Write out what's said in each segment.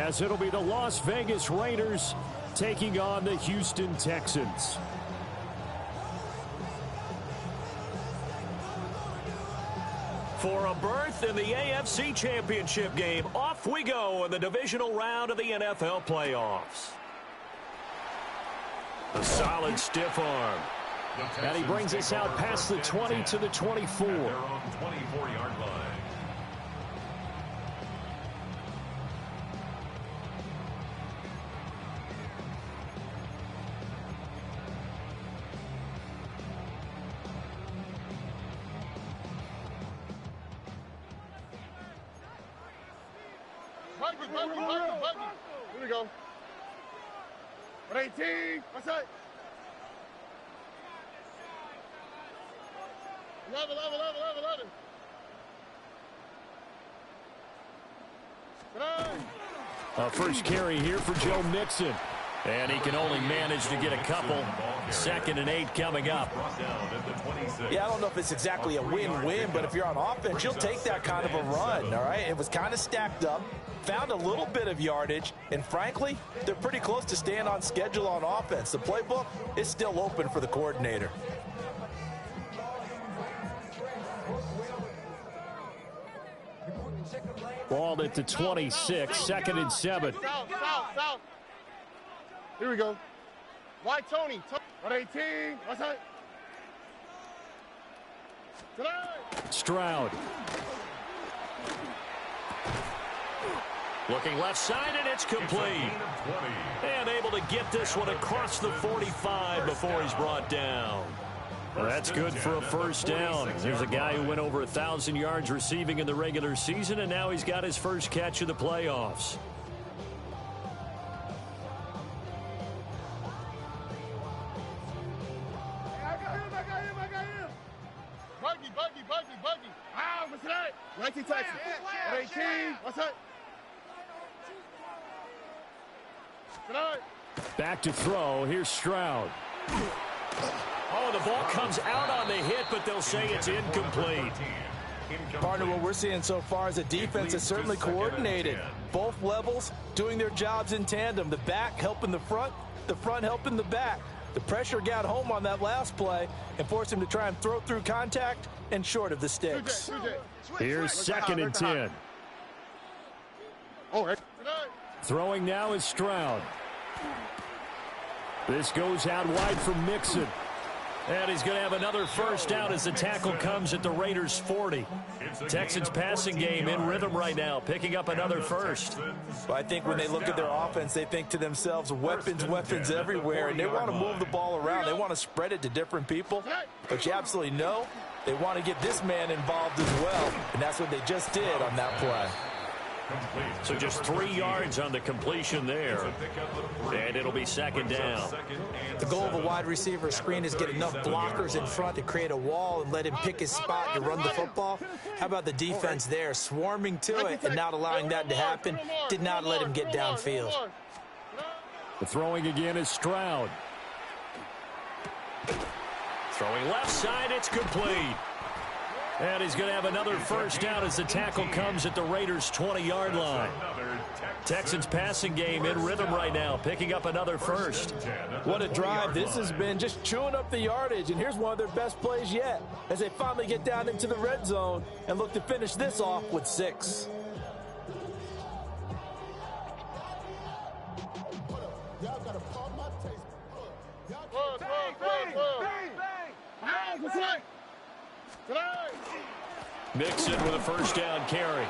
as it'll be the Las Vegas Raiders taking on the Houston Texans. For a berth in the AFC Championship game, off we go in the divisional round of the NFL playoffs. A solid stiff arm. And he brings us out past the 20 to the 24. Their own 24-yard line. Buggy. Here we go. 118. What's that? 11. First carry here for Joe Mixon. And he can only manage to get a couple. 2nd and 8 coming up. Yeah, I don't know if it's exactly a win-win, but if you're on offense, you'll take that kind of a run, all right? It was kind of stacked up, found a little bit of yardage, and frankly, they're pretty close to staying on schedule on offense. The playbook is still open for the coordinator. Ball at the 26, 2nd and 7. South. Here we go. Why Tony? 118. What's that? Stroud. Looking left side, and it's complete. And able to get this one across the 45 before he's brought down. Well, that's good for a first down. There's a guy who went over 1,000 yards receiving in the regular season, and now he's got his first catch of the playoffs. I got him. Buggy. Ah, what's that? 19 Texas. 118. What's that? Back to throw. Here's Stroud. Oh, the ball comes out on the hit, but they'll say it's incomplete. Partner, what we're seeing so far is a defense that's certainly coordinated. Both levels doing their jobs in tandem. The back helping the front helping the back. The pressure got home on that last play and forced him to try and throw through contact and short of the sticks. Here's 2nd and 10. Throwing now is Stroud. This goes out wide for Mixon. And he's going to have another first down as the tackle comes at the Raiders' 40. Texans passing game in rhythm right now, picking up another first. Well, I think when they look at their offense, they think to themselves, weapons everywhere, and they want to move the ball around. They want to spread it to different people. But you absolutely know they want to get this man involved as well, and that's what they just did on that play. So just 3 yards on the completion there. And it'll be 2nd down. The goal of a wide receiver screen is get enough blockers in front to create a wall and let him pick his spot to run the football. How about the defense there, swarming to it and not allowing that to happen? Did not let him get downfield. The throwing again is Stroud. Throwing left side, it's complete. And he's going to have another first down as the tackle comes at the Raiders' 20-yard line. Texans passing game in rhythm right now, picking up another first. What a drive this has been, just chewing up the yardage. And here's one of their best plays yet as they finally get down into the red zone and look to finish this off with 6. Mixon with a first down carry.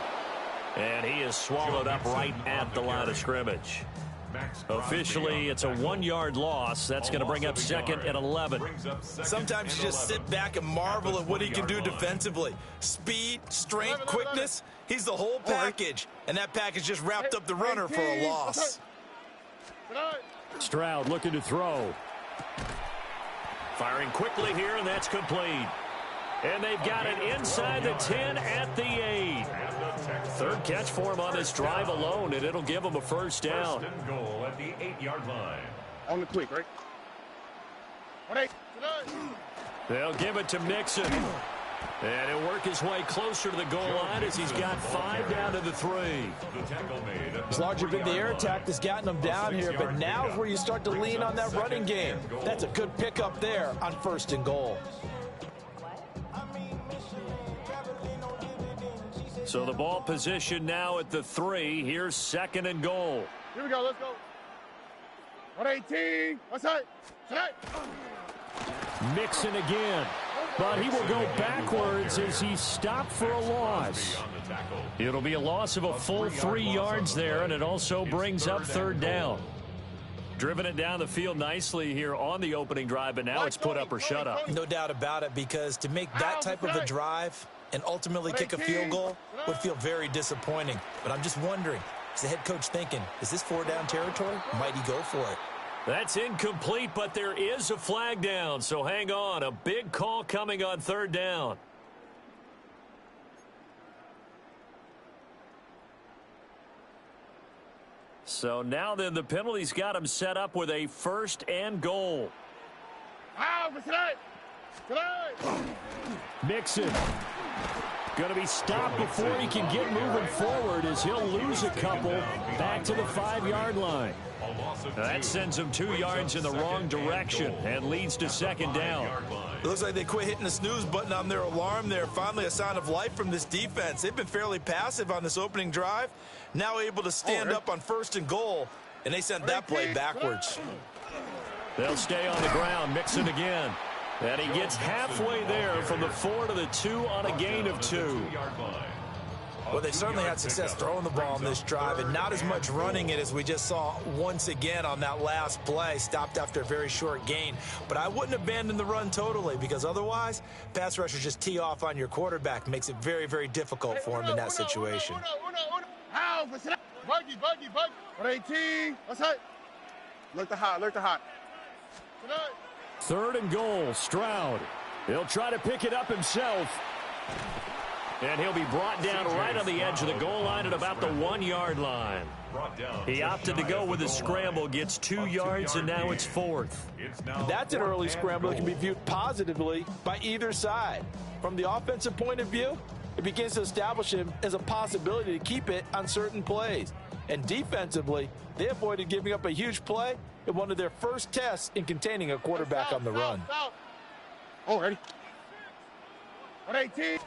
And he is swallowed up right at the line of scrimmage. Officially, it's a 1-yard loss. That's going to bring up 2nd and 11. Sometimes you just sit back and marvel at what he can do defensively. Speed, strength, quickness, he's the whole package. And that package just wrapped up the runner for a loss. Stroud looking to throw. Firing quickly here, and that's complete. And they've got it inside the 10 at the 8. Third catch for him on this drive alone, and it'll give him a first down. First and goal at the 8-yard line. On the quick, right? They'll give it to Mixon. And he'll work his way closer to the goal line as he's got 5 down to the 3. It's largely been the air attack that's gotten him down here, but now's where you start to lean on that running game. That's a good pickup there on 1st and goal. So the ball position now at the 3. Here's 2nd and goal. Here we go, let's go. 118, let's hit. Mixon again. But he will go backwards as he's stopped for a loss. It'll be a loss of a full 3 yards there, and it also brings up 3rd down. Driven it down the field nicely here on the opening drive, but now it's put up or shut up. No doubt about it, because to make that type of a drive and ultimately kick a field goal would feel very disappointing. But I'm just wondering, is the head coach thinking, is this 4-down territory? Might he go for it? That's incomplete, but there is a flag down, so hang on. A big call coming on 3rd down. So now then the penalty's got him set up with a 1st and goal. Mixon going to be stopped before he can get moving forward as he'll lose a couple back to the 5-yard line. That sends him 2 yards in the wrong direction and leads to 2nd down. It looks like they quit hitting the snooze button on their alarm there. Finally a sign of life from this defense. They've been fairly passive on this opening drive. Now able to stand up on 1st and goal, and they sent that play backwards. They'll stay on the ground. Mixon again. And he gets halfway there from the 4 to the 2 on a gain of 2. Well, they certainly had success throwing the ball on this drive and not as much running it as we just saw once again on that last play. Stopped after a very short gain. But I wouldn't abandon the run totally, because otherwise, pass rushers just tee off on your quarterback. Makes it very, very difficult for him in that situation. Buggy. 118, let's hit. Look to hot. 3rd and goal, Stroud. He'll try to pick it up himself. And he'll be brought down right on the edge of the goal line at about the 1-yard line. He opted to go with a scramble, gets 2 yards, and now it's 4th. That's an early scramble that can be viewed positively by either side. From the offensive point of view, it begins to establish him as a possibility to keep it on certain plays. And defensively, they avoided giving up a huge play in one of their first tests in containing a quarterback on the run. Oh, ready. 118,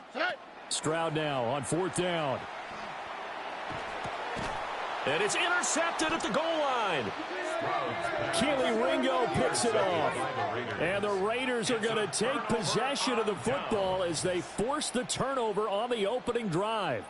Stroud now on 4th down. And it's intercepted at the goal line. Keely Ringo picks it off. And the Raiders are going to take possession of the football as they force the turnover on the opening drive.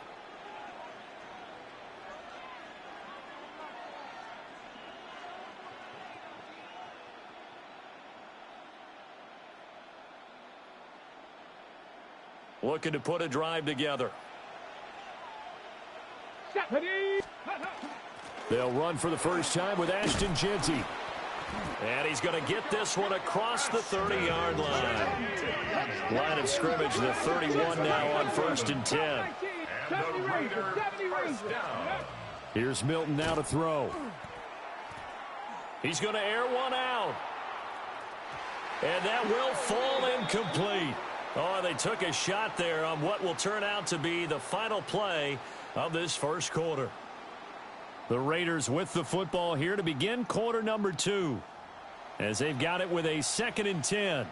Looking to put a drive together. They'll run for the first time with Ashton Jeanty. And he's going to get this one across the 30-yard line. Line of scrimmage, the 31 now on 1st and 10. And the Raiders first down. Here's Milton now to throw. He's going to air one out. And that will fall incomplete. Oh, they took a shot there on what will turn out to be the final play of this first quarter. The Raiders with the football here to begin quarter number 2, as they've got it with a 2nd and 10.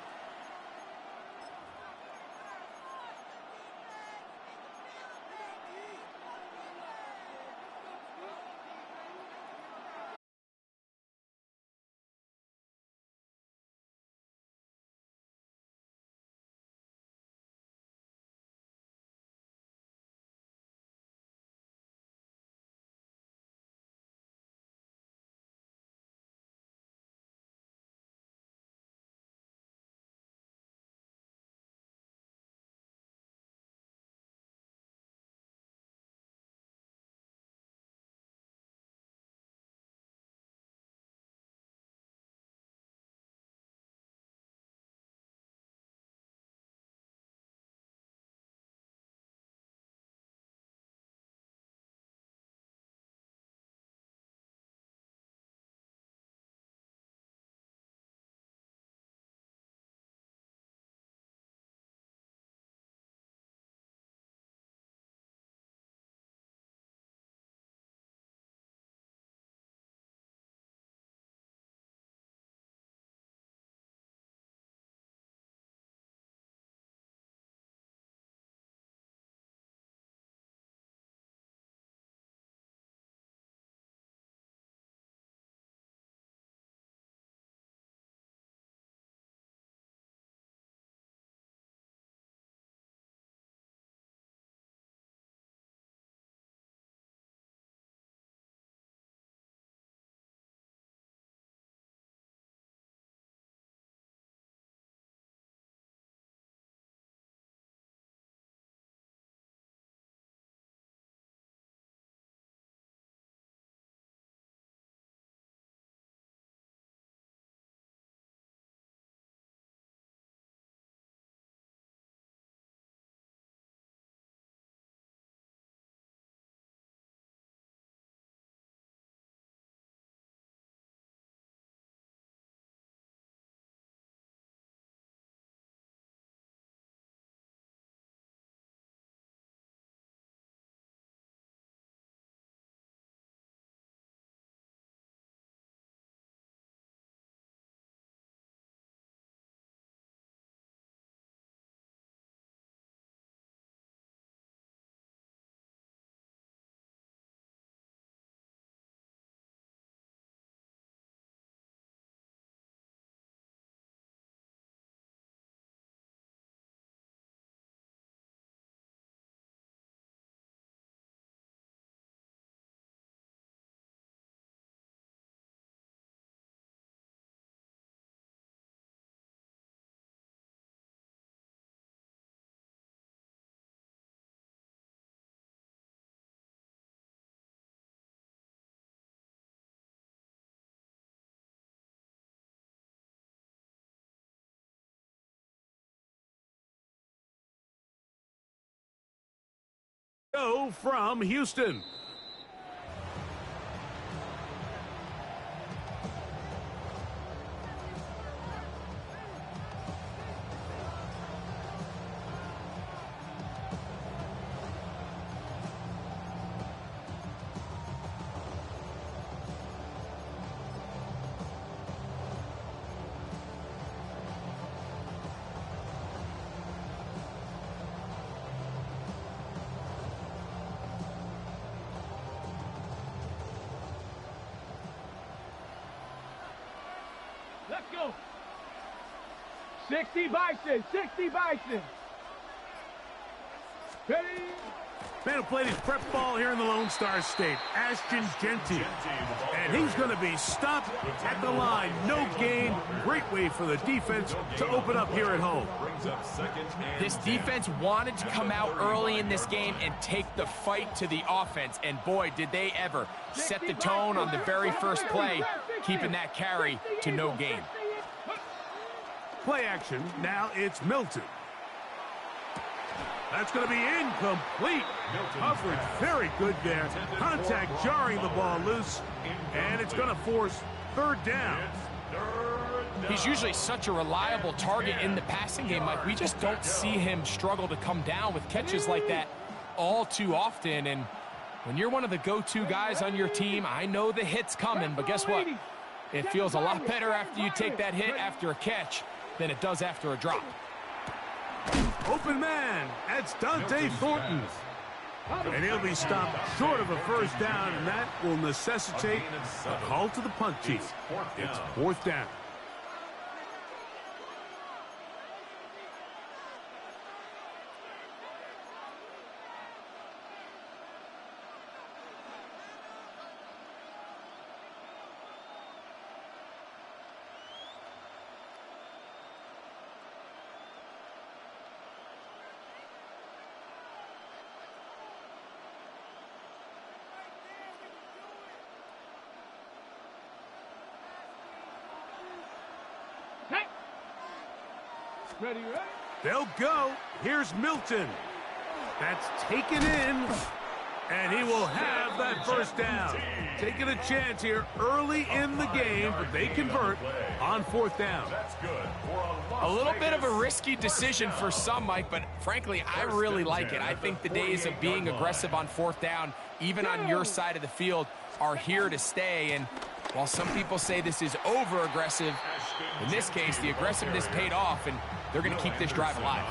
Go from Houston. Let's go. 60 Bison, 60 Bison. Ready? Man who played his prep ball here in the Lone Star State, Ashton Genty. And he's going to be stopped at the line. No gain. Great way for the defense to open up here at home. This defense wanted to come out early in this game and take the fight to the offense. And boy, did they ever set the tone on the very first play, keeping that carry to no gain. Play action. Now it's Milton. That's going to be incomplete. Coverage very good there. Contact jarring the ball loose. And it's going to force third down. He's usually such a reliable target in the passing game, Mike. We just don't see him struggle to come down with catches like that all too often. And when you're one of the go-to guys on your team, I know the hit's coming, but guess what? It feels a lot better after you take that hit after a catch than it does after a drop. Open man, that's Dante Thornton. And he'll be stopped short of a first down, and that will necessitate a call to the punt team. It's fourth down. Ready, ready? They'll go. Here's Milton. That's taken in. And he will have that first down. Taking a chance here early in the game, but they convert on fourth down. A little bit of a risky decision for some, Mike, but frankly, I really like it. I think the days of being aggressive on fourth down, even on your side of the field, are here to stay. And while some people say this is over-aggressive, in this case, the aggressiveness paid off, and they're going to keep this drive alive.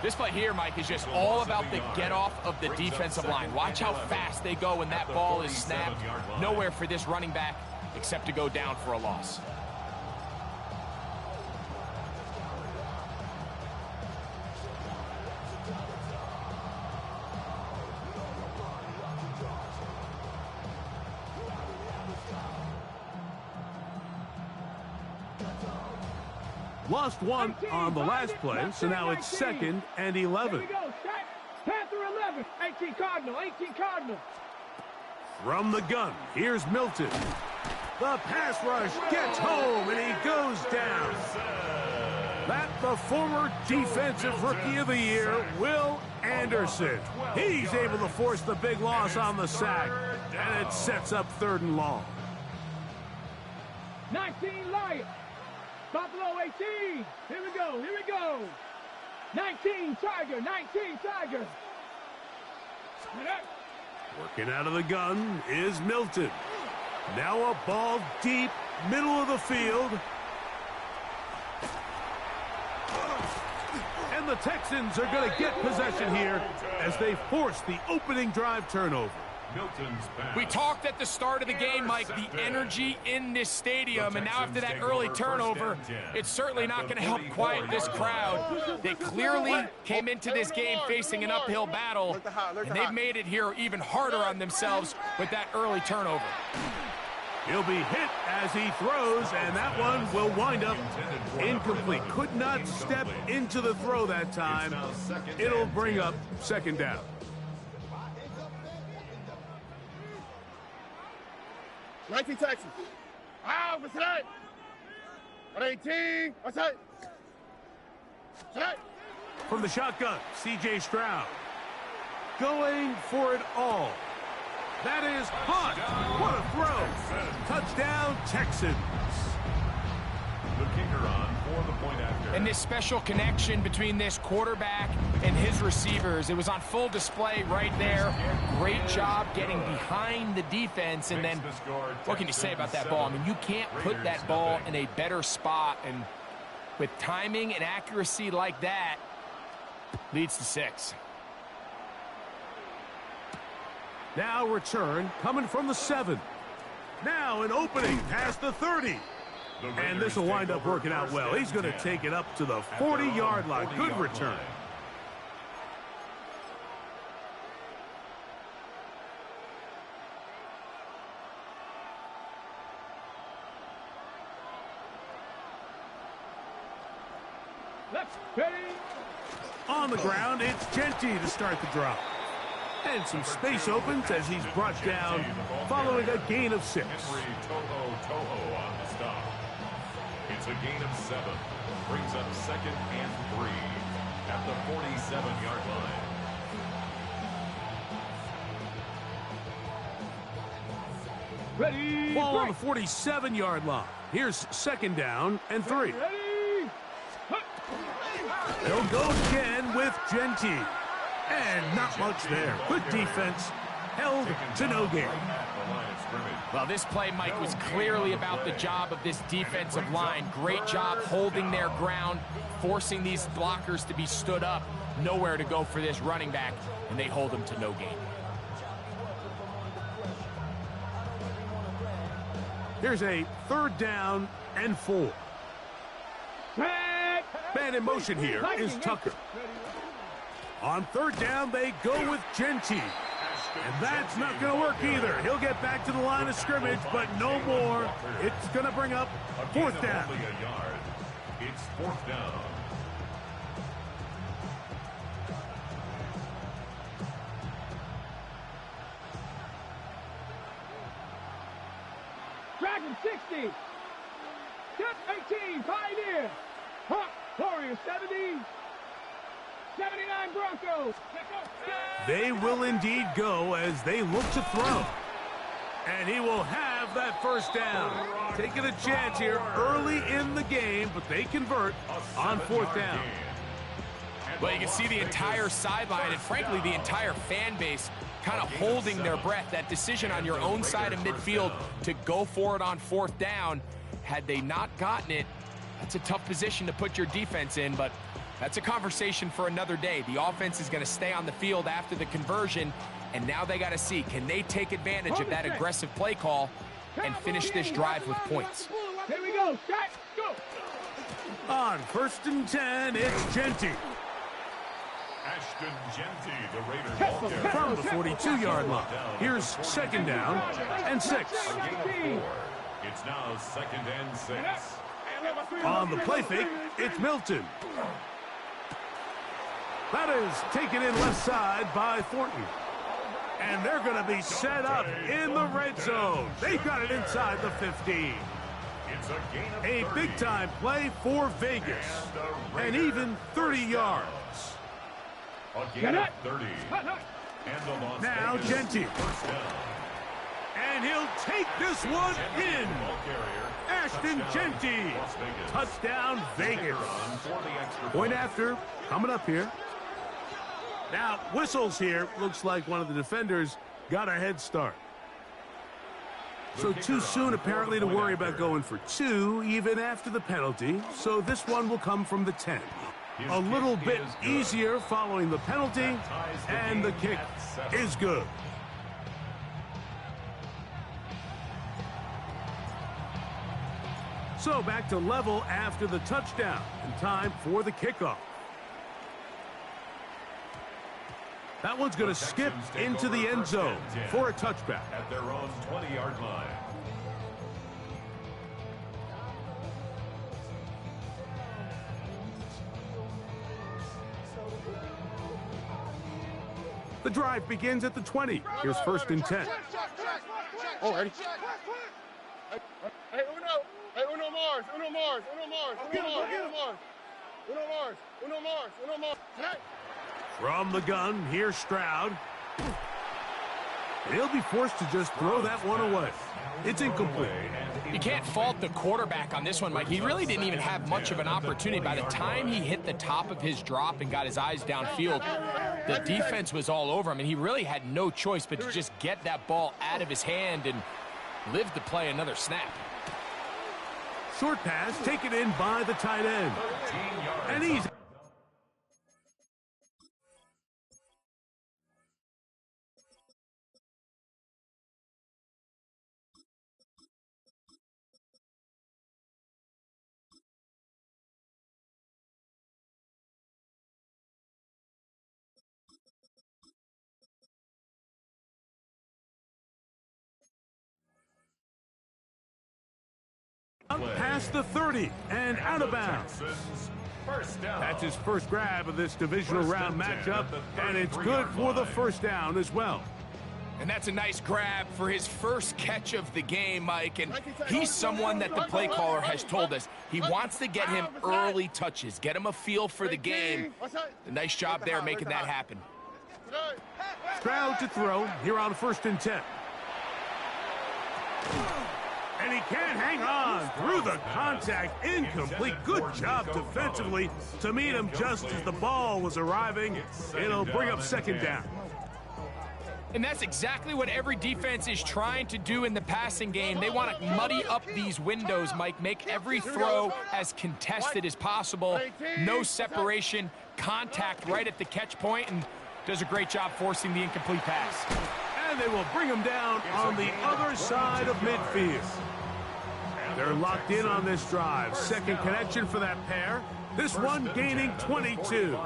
This play here, Mike, is just all about the get-off of the defensive line. Watch how fast they go when that ball is snapped. Nowhere for this running back except to go down for a loss. Lost one on the last play, so now it's 2nd and 11. Here we go. Panther 11. 18 Cardinal. 18 Cardinal. From the gun, here's Milton. The pass rush gets home, and he goes down. That the former Defensive Rookie of the Year, Will Anderson. He's able to force the big loss on the sack, and it sets up 3rd and long. 19 Lions. Buffalo 18. Here we go. Here we go. 19 Tiger. 19 Tiger. Working out of the gun is Milton. Now a ball deep, middle of the field. And the Texans are going to get possession here as they force the opening drive turnover. We talked at the start of the game, Mike, the energy in this stadium, and now after that early turnover, it's certainly not going to help quiet this crowd. They clearly came into this game facing an uphill battle, and they've made it here even harder on themselves with that early turnover. He'll be hit as he throws, and that one will wind up incomplete. Could not step into the throw that time. It'll bring up 2nd down. Texans. Ah, what's that? 18. What's that? From the shotgun, C.J. Stroud. going for it all. That is caught. What a throw. Touchdown, Texans. The kicker on for the point after. And this special connection between this quarterback and his receivers, it was on full display right there. Great job getting behind the defense. And then what can you say about that ball? I mean, you can't put that ball in a better spot. And with timing and accuracy like that, leads to 6. Now return coming from the 7. Now an opening past the 30. And this will wind up working out well. He's going to take it up to the 40-yard line. Good return. On the ground, it's Genty to start the drop. And some space opens as he's brought down following a gain of 6. It's a gain of 7. Brings up 2nd and 3 at the 47-yard line. Ready. Ball on the 47-yard line. Here's 2nd down and 3. He'll go again with Genty. And not much there. Good defense. Held to no gain. Well, this play, Mike, was clearly about the job of this defensive line. Great job holding their ground, forcing these blockers to be stood up. Nowhere to go for this running back, and they hold him to no gain. Here's a 3rd down and 4. Man in motion here is Tucker. On 3rd down, they go with Genty. And that's not going to work either. He'll get back to the line of scrimmage, but no more. It's going to bring up 4th down. It's 4th down. Dragon 60. 18, Pioneer. Hawk, Warrior 70. 79 Broncos. They will indeed go as they look to throw. And he will have that 1st down. Taking a chance here early in the game, but they convert on 4th down. Well, you can see the entire sideline and, frankly, the entire fan base kind of holding their breath. That decision on your own side of midfield to go for it on 4th down, had they not gotten it, that's a tough position to put your defense in, but that's a conversation for another day. The offense is going to stay on the field after the conversion, and now they got to see, can they take advantage of that aggressive play call and finish this drive with points? Here we go. Shot, go. On 1st and 10, it's Genty. Ashton Genty, the Raider ball carrier. From the 42-yard line. Here's 2nd down and 6. It's now 2nd and 6. On the play fake, it's Milton. That is taken in left side by Thornton. And they're going to be set up in the red zone. They've got it inside the 15. It's a gain of A 30. big-time play for Vegas. And even 30 yards. A gain of 30. And the Las Now Vegas Genty. 1st down. And he'll take this one in. Ball carrier. Ashton Genty. Touchdown Vegas. Point after coming up here. Now whistles here. Looks like one of the defenders got a head start. So too soon apparently to worry about going for 2 even after the penalty. So this one will come from the 10. A little bit easier following the penalty, and the kick is good. So back to level after the touchdown, and time for the kickoff. That one's going to skip into the end zone for a touchback. At their own 20-yard line. The drive begins at the 20. Here's 1st and 10. Oh, ready? Hey, Uno. Hey, Uno Mars. Uno Mars. Uno Mars. Uno Mars. Uno Mars. Uno Mars. Uno Mars. Uno Mars. Hey. From the gun, here's Stroud. He'll be forced to just throw that one away. It's incomplete. You can't fault the quarterback on this one, Mike. He really didn't even have much of an opportunity. By the time he hit the top of his drop and got his eyes downfield, the defense was all over him, and he really had no choice but to just get that ball out of his hand and live to play another snap. Short pass taken in by the tight end. And he's... Up past the 30 and out of bounds. That's his first grab of this divisional round matchup, and it's good for the first down as well. And that's a nice grab for his first catch of the game, Mike. And he's someone that the play caller has told us he wants to get him early touches, get him a feel for the game. A nice job there making that happen. Stroud to throw here on 1st and 10. And he can't hang on through the contact. Incomplete. Good job defensively to meet him just as the ball was arriving. It'll bring up 2nd down. And that's exactly what every defense is trying to do in the passing game. They want to muddy up these windows, Mike, make every throw as contested as possible. No separation, contact right at the catch point, and does a great job forcing the incomplete pass. And they will bring him down on the other side of midfield. They're locked in on this drive. 2nd connection for that pair. This one gaining 22.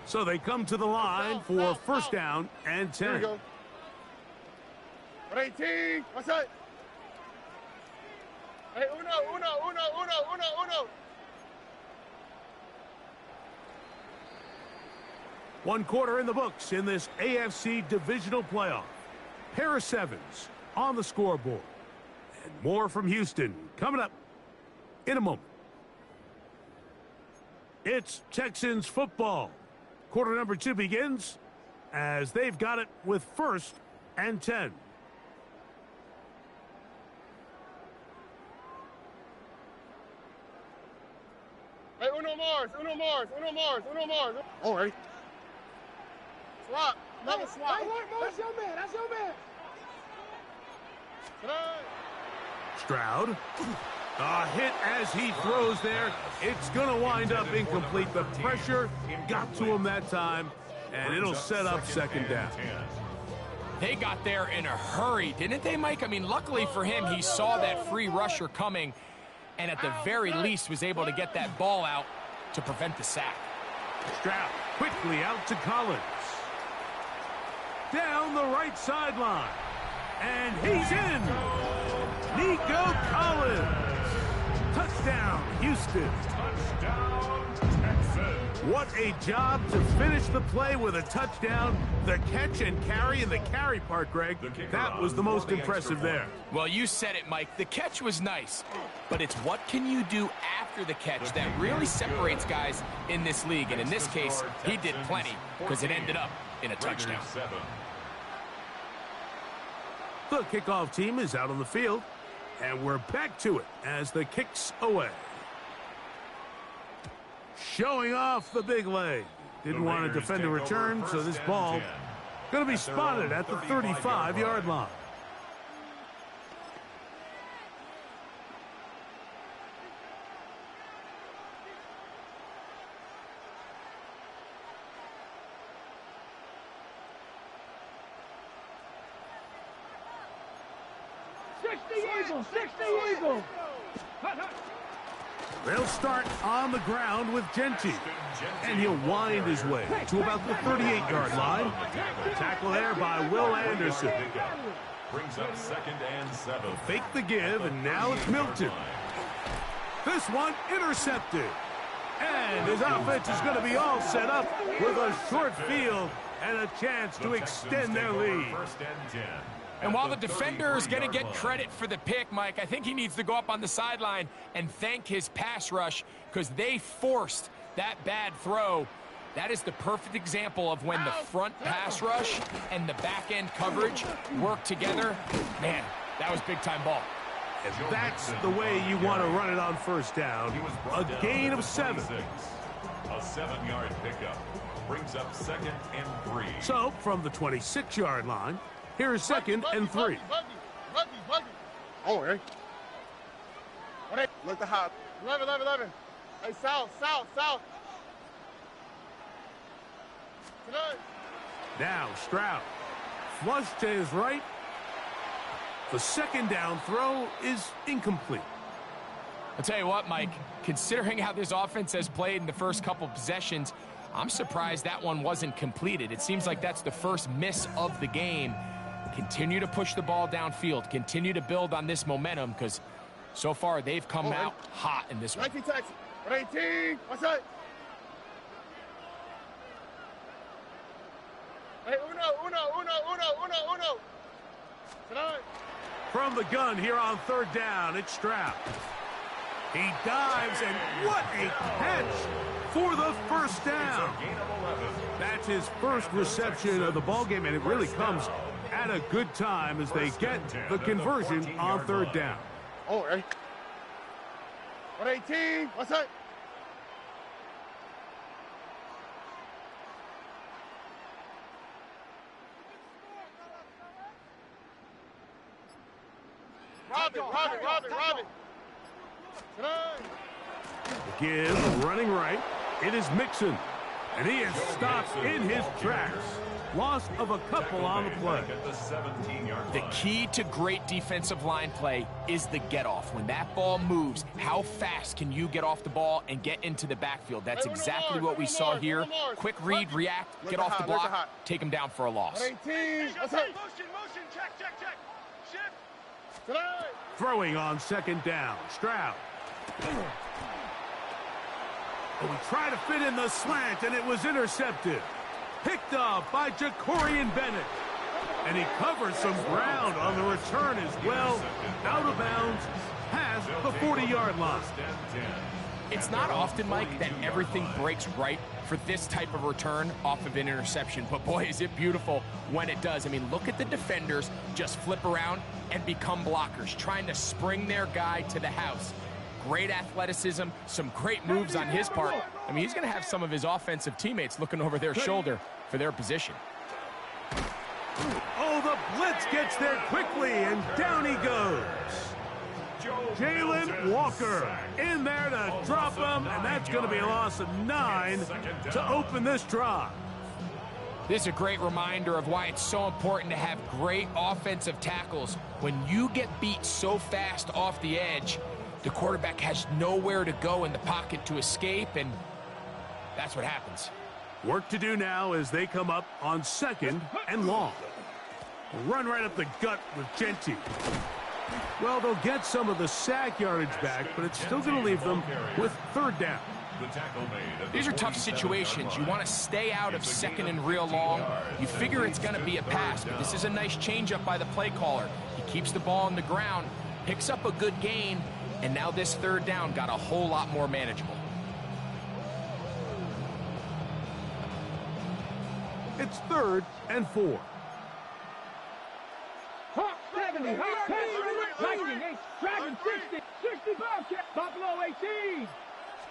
So they come to the line for 1st down and 10. Here we go. 18. What's that? Hey, uno. 1 quarter in the books in this AFC divisional playoff. Pair of 7s on the scoreboard. And more from Houston coming up in a moment. It's Texans football. Quarter number 2 begins as they've got it with 1st and 10. Hey, uno Mars. All right. Swap. Another swap. That's your man. Stroud. A hit as he throws there. It's going to wind up incomplete. The pressure got to him that time, and it'll set up 2nd down. They got there in a hurry, didn't they, Mike? I mean, luckily for him, he saw that free rusher coming, and at the very least was able to get that ball out to prevent the sack. Stroud quickly out to Collins. Down the right sideline. And he's in. Nico Collins. Touchdown, Houston. Touchdown, Texans. What a job to finish the play with a touchdown. The catch and carry, and the carry part, Greg, that was the most impressive there. Well, you said it, Mike. The catch was nice, but it's what can you do after the catch that really separates guys in this league. And in this case, he did plenty because it ended up in a touchdown. The kickoff team is out on the field, and we're back to it as the kick's away. Showing off the big leg. Didn't want to defend a return, so this ball going to be spotted at the 35-yard line. Eagle. They'll start on the ground with Genty, and he'll wind his way to about the 38-yard line. Tackle there by Will Anderson. Brings up 2nd and 7. Fake the give, and now it's Milton. This one intercepted. And his offense is going to be all set up with a short field and a chance to extend their lead. 1st and 10. And while the defender is going to get credit for the pick, Mike, I think he needs to go up on the sideline and thank his pass rush because they forced that bad throw That is the perfect example of when the front pass rush and the back end coverage work together. Man, that was big-time ball. And that's the way you want to run it on first down. A gain of 7. A 7-yard pickup brings up 2nd and 3. So, from the 26-yard line, here's 2nd and 3. Buggy. Oh, right. Look the hop. 11. Hey, south. Tonight. Now Stroud. Flush to his right. The 2nd down throw is incomplete. I'll tell you what, Mike, considering how this offense has played in the first couple possessions, I'm surprised that one wasn't completed. It seems like that's the first miss of the game. Continue to push the ball downfield. Continue to build on this momentum because so far they've come out hot in this one. 19 Texans. 18. What's that? Hey, uno. Tonight. From the gun here on 3rd down, it's Stroud. He dives, and what a catch for the first down. That's his first reception of the ballgame, and it really comes at a good time as they get the conversion on 3rd down. Oh, right. 118. What's that? Rob it. The give, running right. It is Mixon, and he is stopped in his tracks. Loss of a couple on the play. The key to great defensive line play is the get-off. When that ball moves, how fast can you get off the ball and get into the backfield? That's exactly what we saw here. Quick read, react, get off the block, take him down for a loss. 18. What's that? Motion. Check. Shift. Throwing on 2nd down. Stroud. And we try to fit in the slant, and it was intercepted. Picked off by Jacorian Bennett. And he covers some ground on the return as well. Out of bounds, past the 40-yard line. It's not often, Mike, that everything breaks right for this type of return off of an interception. But, boy, is it beautiful when it does. I mean, look at the defenders just flip around and become blockers, trying to spring their guy to the house. Great athleticism, some great moves on his part. I mean, he's going to have some of his offensive teammates looking over their shoulder for their position. Oh, the blitz gets there quickly, and down he goes. Jalen Walker in there to drop him, and that's going to be a loss of 9 to open this drive. This is a great reminder of why it's so important to have great offensive tackles. When you get beat so fast off the edge, the quarterback has nowhere to go in the pocket to escape, and that's what happens. Work to do now as they come up on 2nd and long. Run right up the gut with Genty. Well, they'll get some of the sack yardage back, but it's still going to leave them with 3rd down. These are tough situations. You want to stay out of 2nd and real long. You figure it's going to be a pass, but this is a nice changeup by the play caller. He keeps the ball on the ground, picks up a good gain, and now this 3rd down got a whole lot more manageable. It's 3rd and 4. Hawk 70, Hawk 10, Lightning 8, Dragon 60 Bobcat, Buffalo 18.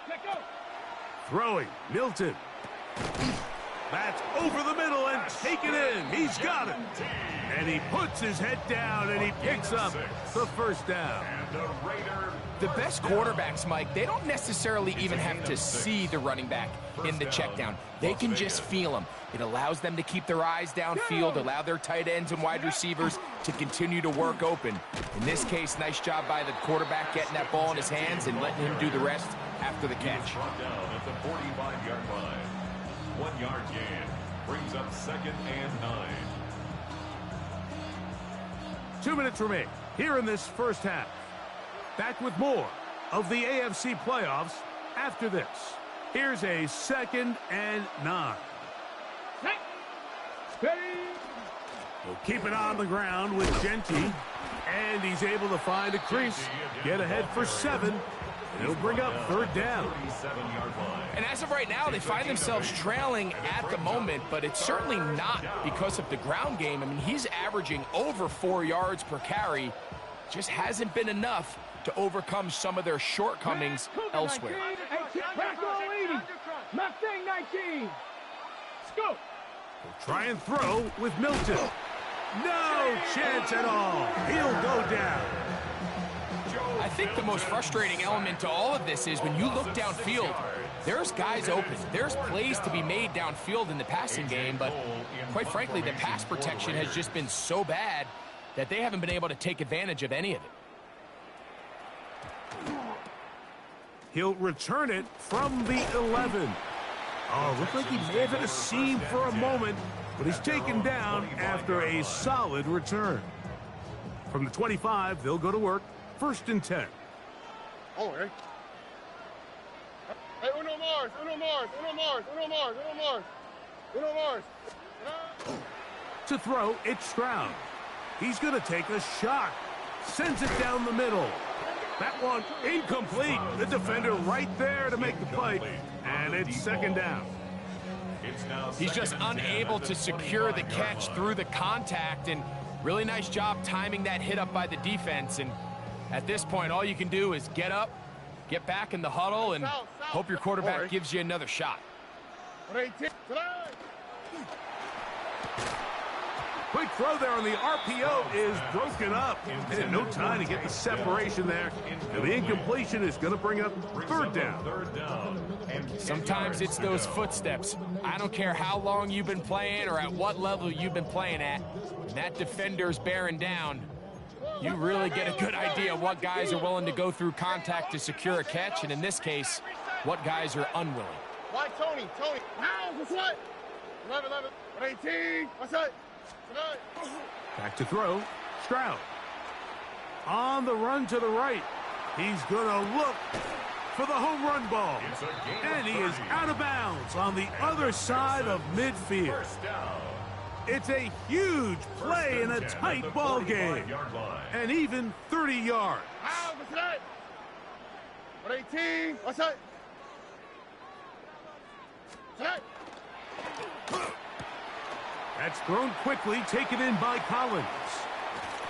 Let go. Throwing, Milton. That's over the middle and taken in. He's got it. And he puts his head down and he picks up the 1st down. The best quarterbacks, Mike, they don't necessarily even have to see the running back in the check down. They can just feel him. It allows them to keep their eyes downfield, allow their tight ends and wide receivers to continue to work open. In this case, nice job by the quarterback getting that ball in his hands and letting him do the rest after the catch. Down at the 45-yard line. 1-yard gain brings up 2nd and 9. 2 minutes remain here in this first half. Back with more of the AFC playoffs after this. Here's a 2nd and 9. Ready. We'll keep it on the ground with Genty. And he's able to find a crease, get ahead for 7, and it'll bring up 3rd down. And as of right now, they find themselves trailing at the moment, but it's certainly not because of the ground game. I mean, he's averaging over 4 yards per carry. Just hasn't been enough to overcome some of their shortcomings elsewhere. Mustang 19. Scoop. Try and throw with Milton. No chance at all. He'll go down. I think the most frustrating element to all of this is when you look downfield, there's guys open. There's plays to be made downfield in the passing game, but quite frankly, the pass protection has just been so bad that they haven't been able to take advantage of any of it. He'll return it from the 11. Oh, looked like he may have hit a seam for a moment, but he's taken down after a solid return. From the 25, they'll go to work. 1st and 10. Oh, hey. Hey, Uno Mars, Uno Mars, Uno Mars, Uno Mars, Uno Mars, Uno Mars. To throw, it's Stroud. He's going to take a shot. Sends it down the middle. That one incomplete. The defender right there to make the play. And it's 2nd down. He's just unable to secure the catch through the contact, and really nice job timing that hit up by the defense. And at this point, all you can do is get up, get back in the huddle, and hope your quarterback gives you another shot. Quick throw there on the RPO is broken up. And no time to get the separation there. And the incompletion is going to bring up 3rd down. Sometimes it's those footsteps. I don't care how long you've been playing or at what level you've been playing at. When that defender's bearing down, you really get a good idea what guys are willing to go through contact to secure a catch, and in this case, what guys are unwilling. Why, Tony? Now, what's that? 11, 18. What's that? Back to throw. Stroud. On the run to the right. He's going to look for the home run ball. And he is out of bounds on the other side of midfield. It's a huge play in a tight ball game. And even 30 yards. What's that? 18. What's that? That's thrown quickly, taken in by Collins.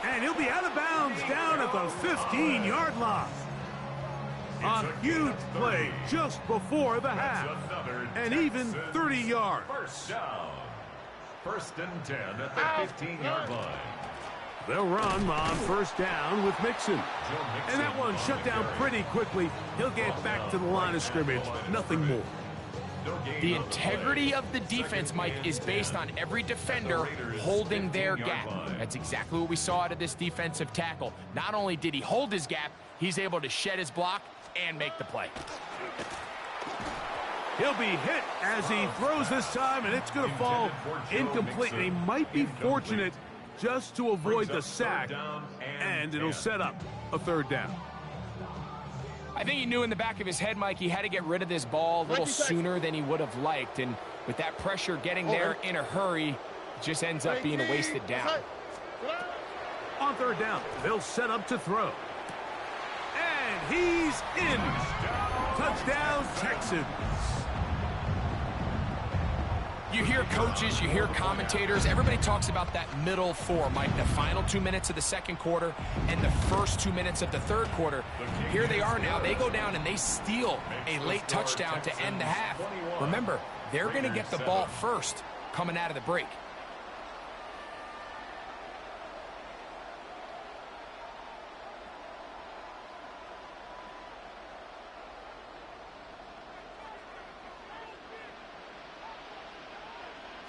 And he'll be out of bounds down at the 15-yard line. A huge play just before the half. And even 30 yards. First down. 1st and 10 at the 15-yard line. They'll run on 1st down with Mixon. And that one shut down pretty quickly. He'll get back to the line of scrimmage. Nothing more. The integrity of the defense, Mike, is based on every defender holding their gap. That's exactly what we saw out of this defensive tackle. Not only did he hold his gap, he's able to shed his block and make the play. He'll be hit as he throws this time, and it's going to fall incomplete. He might be fortunate just to avoid the sack, and it'll set up a 3rd down. I think he knew in the back of his head, Mike, he had to get rid of this ball a little sooner than he would have liked. And with that pressure getting there in a hurry, it just ends up being a wasted down. On 3rd down, they'll set up to throw. And he's in. Touchdown, Texans. You hear coaches, you hear commentators, everybody talks about that middle 4, Mike, the final 2 minutes of the 2nd quarter and the first 2 minutes of the 3rd quarter. Here they are now. They go down and they steal a late touchdown to end the half. Remember, they're going to get the ball first coming out of the break.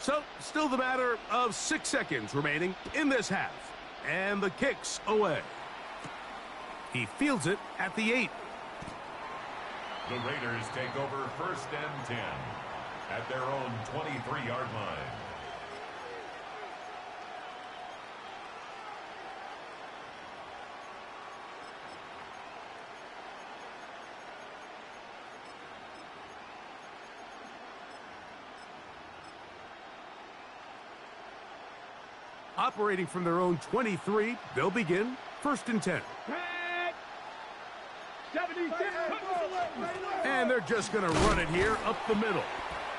So, still the matter of 6 seconds remaining in this half. And the kick's away. He fields it at the 8. The Raiders take over 1st and 10 at their own 23-yard line. Operating from their own 23, they'll begin 1st and 10. And they're just going to run it here up the middle.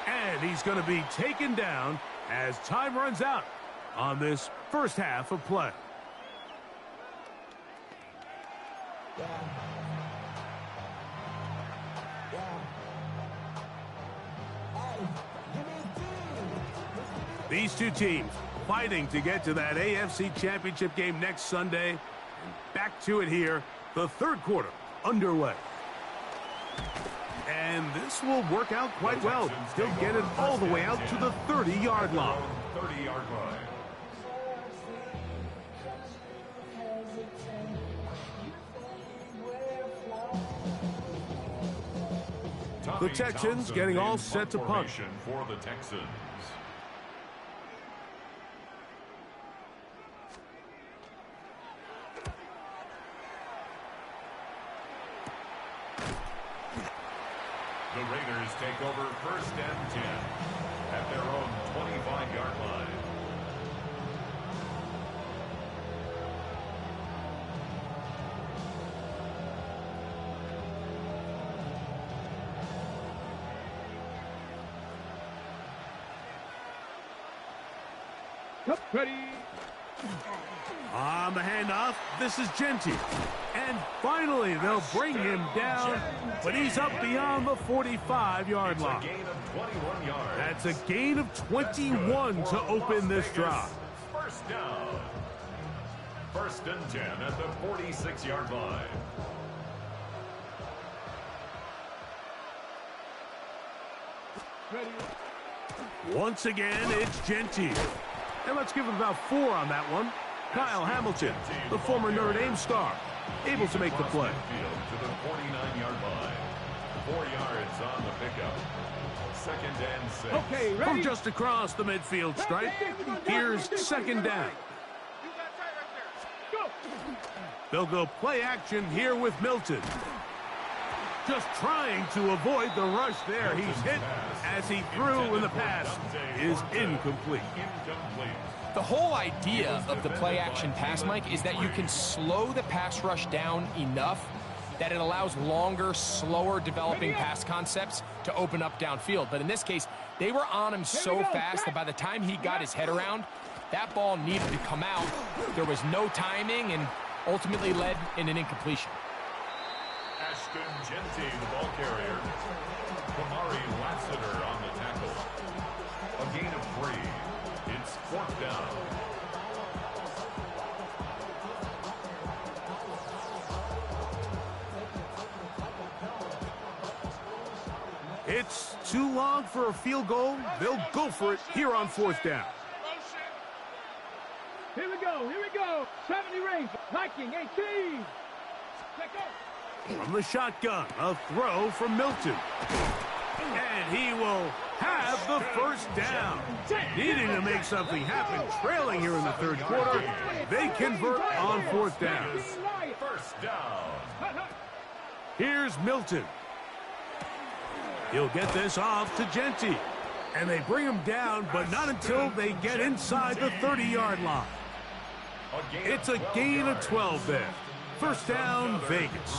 And he's going to be taken down as time runs out on this first half of play. These two teams fighting to get to that AFC Championship game next Sunday. And back to it here, the third quarter underway. And this will work out quite well. He'll get it all the way out to the 30-yard line. 30-yard line. The Texans getting all set to punt. For the Texans. The Raiders take over 1st and 10 at their own 25-yard line. Ready. On the handoff, this is Genty. And finally, they'll bring him down, but he's up beyond the 45-yard line. Gain of 21 yards. That's a gain of 21 to open this drive. First down. 1st and 10 at the 46-yard line. Ready. Once again, it's Genty. And let's give him about 4 on that one. Kyle Hamilton, the former Notre Dame star, able to make the play. To the 49-yard line. 4 yards on the pickup. 2nd and 6. Okay, ready. From just across the midfield stripe, here's 2nd down. Go. They'll go play action here with Milton. Just trying to avoid the rush there. He's hit as he threw, and the pass is incomplete. The whole idea of the play-action pass, Mike, is that you can slow the pass rush down enough that it allows longer, slower developing pass concepts to open up downfield. But in this case, they were on him so fast that by the time he got his head around, that ball needed to come out. There was no timing and ultimately led in an incompletion. Ashton Genty, the ball carrier. Kamari Lassiter on the tackle. A gain of 3. It's 4th down. It's too long for a field goal. They'll go for it here on 4th down. Here we go. Here we go. 70 range. Viking 18. Let go. From the shotgun, a throw from Milton. And he will have the 1st down. Needing to make something happen, trailing here in the 3rd quarter. They convert on 4th down. 1st down. Here's Milton. He'll get this off to Genty. And they bring him down, but not until they get inside the 30-yard line. It's a gain of 12 there. 1st down, Vegas.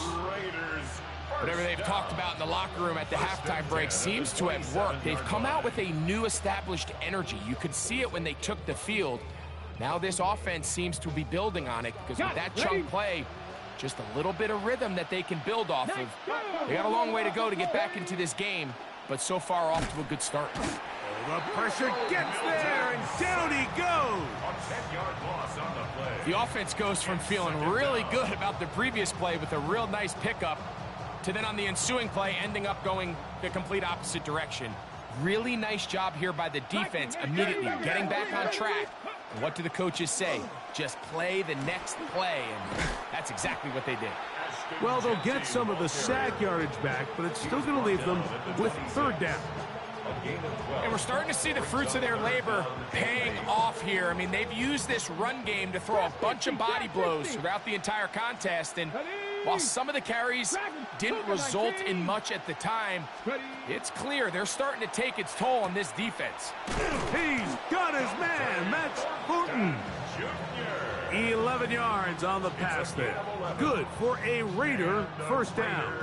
Whatever they've talked about in the locker room at the halftime break seems to have worked. They've come out with a new established energy. You could see it when they took the field. Now this offense seems to be building on it because with that chunk play, just a little bit of rhythm that they can build off of. They got a long way to go to get back into this game, but so far off to a good start. The pressure gets there, and down he goes. A 10-yard loss on the play. The offense goes from feeling really good about the previous play with a real nice pickup to then on the ensuing play ending up going the complete opposite direction. Really nice job here by the defense immediately getting back on track. And what do the coaches say? Just play the next play, and that's exactly what they did. Well, they'll get some of the sack yardage back, but it's still going to leave them with 3rd down. And we're starting to see the fruits of their labor paying off here. I mean, they've used this run game to throw a bunch of body blows throughout the entire contest. And while some of the carries didn't result in much at the time, it's clear they're starting to take its toll on this defense. He's got his man. That's Booten. Jr. 11 yards on the pass there. Good for a Raider first down.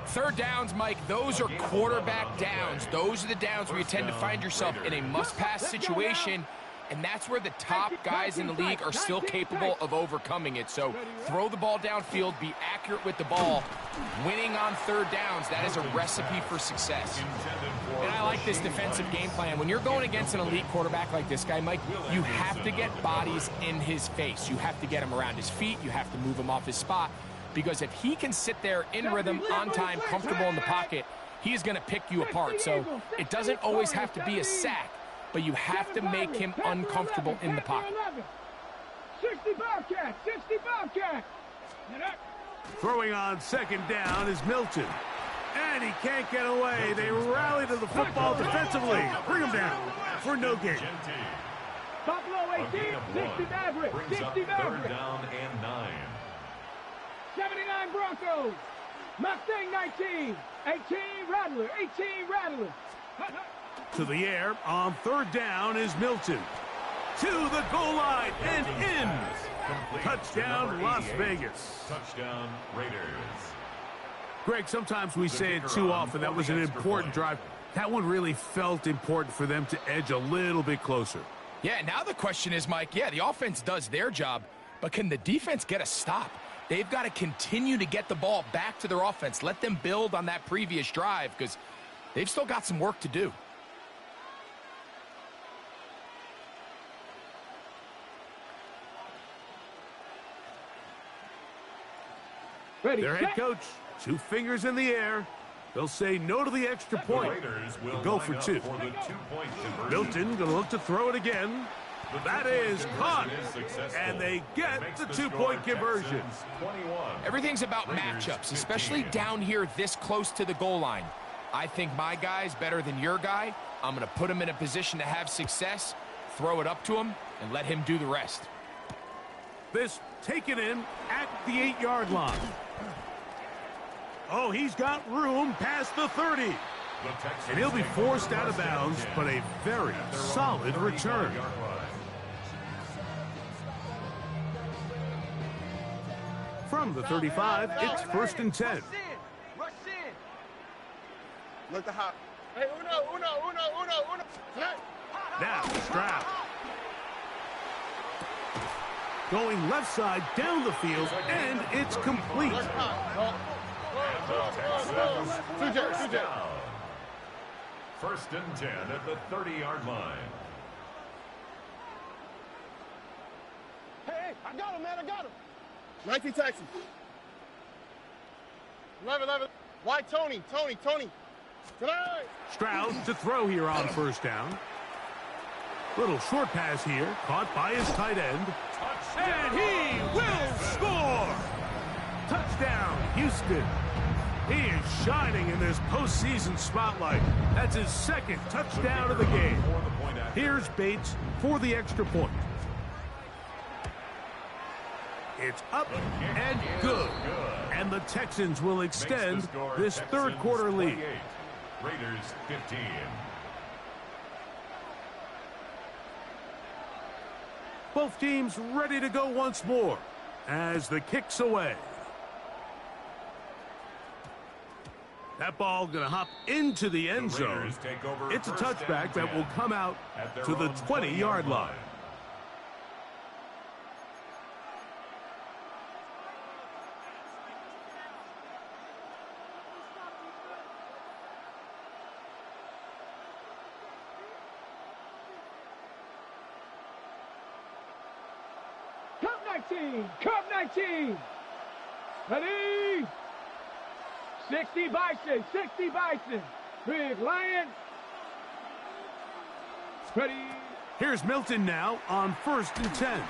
Third downs, Mike, those are quarterback downs. Those are the downs where you tend to find yourself in a must-pass situation, and that's where the top guys in the league are still capable of overcoming it. So throw the ball downfield, be accurate with the ball. Winning on third downs, that is a recipe for success. And I like this defensive game plan. When you're going against an elite quarterback like this guy, Mike, you have to get bodies in his face. You have to get him around his feet. You have to move him off his spot. Because if he can sit there in rhythm, on time, comfortable in the pocket, he is going to pick you apart. So it doesn't always have to be a sack, but you have to make him uncomfortable in the pocket. 60 Bobcat, 60 Bobcat. Throwing on second down is Milton. And he can't get away. They rally to the football defensively. Bring him down for no gain. Buffalo 18, 60 Maverick, 60 Maverick. Third down and 9. 79 Broncos. Mustang 19. 18 Rattler. 18 Rattler. To the air on third down is Milton. To the goal line and in. Touchdown Las Vegas. Touchdown Raiders. Greg, sometimes we say it too often. That was an important drive. That one really felt important for them to edge a little bit closer. Yeah, now the question is, Mike, yeah, the offense does their job, but can the defense get a stop? They've got to continue to get the ball back to their offense. Let them build on that previous drive because they've still got some work to do. Their head coach, 2 fingers in the air. They'll say no to the extra point. Go for 2. Milton going to look to throw it again. That is caught, and they get the 2-point conversion. Everything's about matchups, especially down here this close to the goal line. I think my guy's better than your guy. I'm going to put him in a position to have success, throw it up to him, and let him do the rest. This taken in at the 8-yard line. Oh, he's got room past the 30. And he'll be forced out of bounds, but a very solid return. From the 35, it's 1st and 10. Rush in. Look the hop. Hey, uno. Now, Stroud. Going left side down the field, and it's complete. Touchdown. 1st and 10 at the 30-yard line. Hey, I got him, man. I got him. 19 Texans. 11. Why Tony? Tonight. Stroud to throw here on 1st down. Little short pass here, caught by his tight end. And he will score! Touchdown, Houston. He is shining in this postseason spotlight. That's his 2nd touchdown of the game. Here's Bates for the extra point. It's up and good. And the Texans will extend this 3rd quarter lead. Raiders 15. Both teams ready to go once more as the kick's away. That ball going to hop into the end zone. It's a touchback that will come out to the 20-yard line. Cup 19. Ready? 60 Bison. Big Lion. Ready? Here's Milton now on 1st and 10.